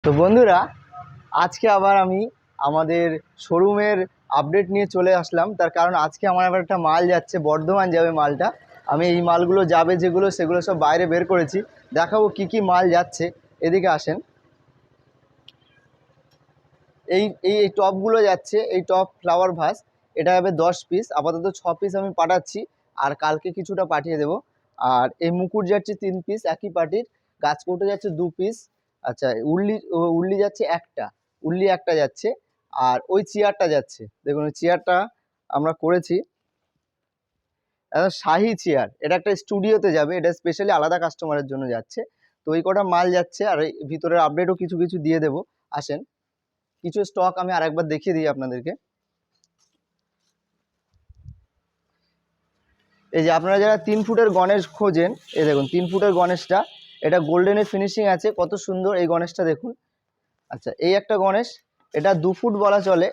তো বন্ধুরা, আজকে আবার আমি আমাদের শোরুমের আপডেট নিয়ে চলে আসলাম। তার কারণ আজকে আমার আবার একটা মাল যাচ্ছে, বর্ধমান যাবে মালটা। আমি এই মালগুলো যাবে যেগুলো, সেগুলো সব বাইরে বের করেছি, দেখাবো কি কি মাল যাচ্ছে। এদিকে আসেন। এই এই এই টপগুলো যাচ্ছে, এই টপ ফ্লাওয়ার ভাস, এটা হবে 10 পিস, আপাতত 6 পিস আমি পাঠাচ্ছি, আর কালকে কিছুটা পাঠিয়ে দেব। আর এই মুকুট যাচ্ছে 3 পিস একই পার্টির, গাছকৌটো যাচ্ছে 2 পিস। আচ্ছা, উল্লি উল্লি যাচ্ছে একটা, উল্লি একটা যাচ্ছে। আর ওই চেয়ারটা যাচ্ছে, দেখুন ওই চেয়ারটা আমরা করেছি শাহি চেয়ার, এটা একটা স্টুডিওতে যাবে, এটা স্পেশালি আলাদা কাস্টমারের জন্য যাচ্ছে। তো ওই কটা মাল যাচ্ছে, আর এই ভিতরের আপডেটও কিছু কিছু দিয়ে দেবো। আসেন, কিছু স্টক আমি আরেকবার দেখিয়ে দিই আপনাদেরকে। এই যে আপনারা যারা 3 ফুটের গণেশ খোঁজেন, এই দেখুন 3 ফুটের গণেশটা, এটা গোল্ডেনের ফিনিশিং আছে, কত সুন্দর এই গণেশটা দেখুন। আচ্ছা, এই একটা গণেশ, এটা 2 ফুট বলা চলে,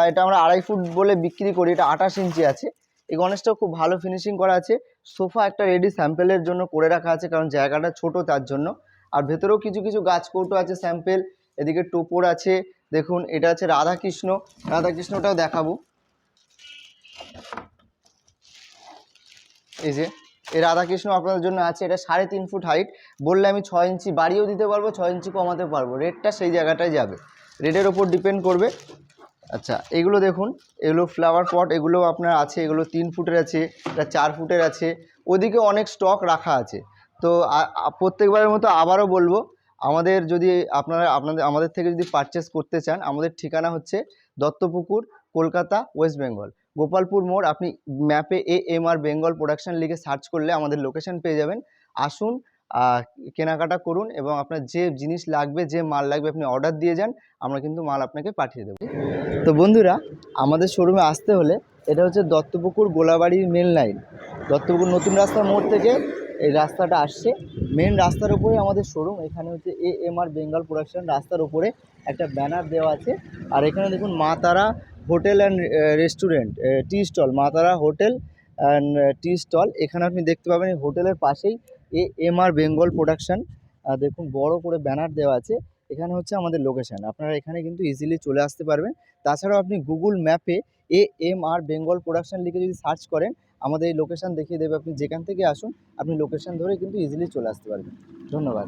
এটা আমরা 2.5 ফুট বলে বিক্রি করি, এটা 28 ইঞ্চি আছে। এই গণেশটাও খুব ভালো ফিনিশিং করা আছে। সোফা একটা রেডি স্যাম্পেলের জন্য করে রাখা আছে, কারণ জায়গাটা ছোট তার জন্য। আর ভেতরেও কিছু কিছু গাছ কৌটো আছে স্যাম্পেল। এদিকে টোপর আছে, দেখুন এটা আছে রাধাকৃষ্ণ, রাধাকৃষ্ণটাও দেখাবো। এই যে এই রাধাকৃষ্ণ আপনাদের জন্য আছে, এটা 3.5 ফুট হাইট, বললে আমি 6 ইঞ্চি বাড়িয়েও দিতে পারবো, 6 ইঞ্চি কমাতে পারবো, রেটটা সেই জায়গাটায় যাবে, রেটের ওপর ডিপেন্ড করবে। আচ্ছা, এগুলো দেখুন, এগুলো ফ্লাওয়ার পট, এগুলো আপনার আছে, এগুলো 3 ফুটের আছে, এটা 4 ফুটের আছে, ওদিকে অনেক স্টক রাখা আছে। তো প্রত্যেকবারের মতো আবারও বলবো, আমাদের যদি আমাদের থেকে যদি পারচেস করতে চান, আমাদের ঠিকানা হচ্ছে দত্তপুকুর, কলকাতা, ওয়েস্ট বেঙ্গল, গোপালপুর মোড়। আপনি ম্যাপে AMR বেঙ্গল প্রোডাকশন লিখে সার্চ করলে আমাদের লোকেশন পেয়ে যাবেন। আসুন, কেনাকাটা করুন, এবং আপনার যে জিনিস লাগবে, যে মাল লাগবে, আপনি অর্ডার দিয়ে যান, আমরা কিন্তু মাল আপনাকে পাঠিয়ে দেবো। তো বন্ধুরা, আমাদের শোরুমে আসতে হলে, এটা হচ্ছে দত্তপুকুর গোলাবাড়ির মেন লাইন, দত্তপুকুর নতুন রাস্তার মোড় থেকে এই রাস্তাটা আসছে, মেন রাস্তার উপরে আমাদের শোরুম। এখানে হচ্ছে AMR বেঙ্গল প্রোডাকশন, রাস্তার উপরে একটা ব্যানার দেওয়া আছে। আর এখানে দেখুন Maa Tara hotel and restaurant, tea stall, Maa Tara hotel and tea stall, এখানে আপনি দেখতে পাবেন এই হোটেলের পাশেই AMR বেঙ্গল প্রোডাকশন, দেখুন বড় করে ব্যানার দেওয়া আছে। এখানে হচ্ছে আমাদের লোকেশান, আপনারা এখানে কিন্তু ইজিলি চলে আসতে পারবেন। তাছাড়াও আপনি গুগল ম্যাপে AMR বেঙ্গল প্রোডাকশন লিখে যদি সার্চ করেন, আমাদের এই লোকেশান দেখিয়ে দেবে, আপনি যেখান থেকে আসুন, আপনি লোকেশান ধরে কিন্তু ইজিলি চলে আসতে পারবেন। ধন্যবাদ।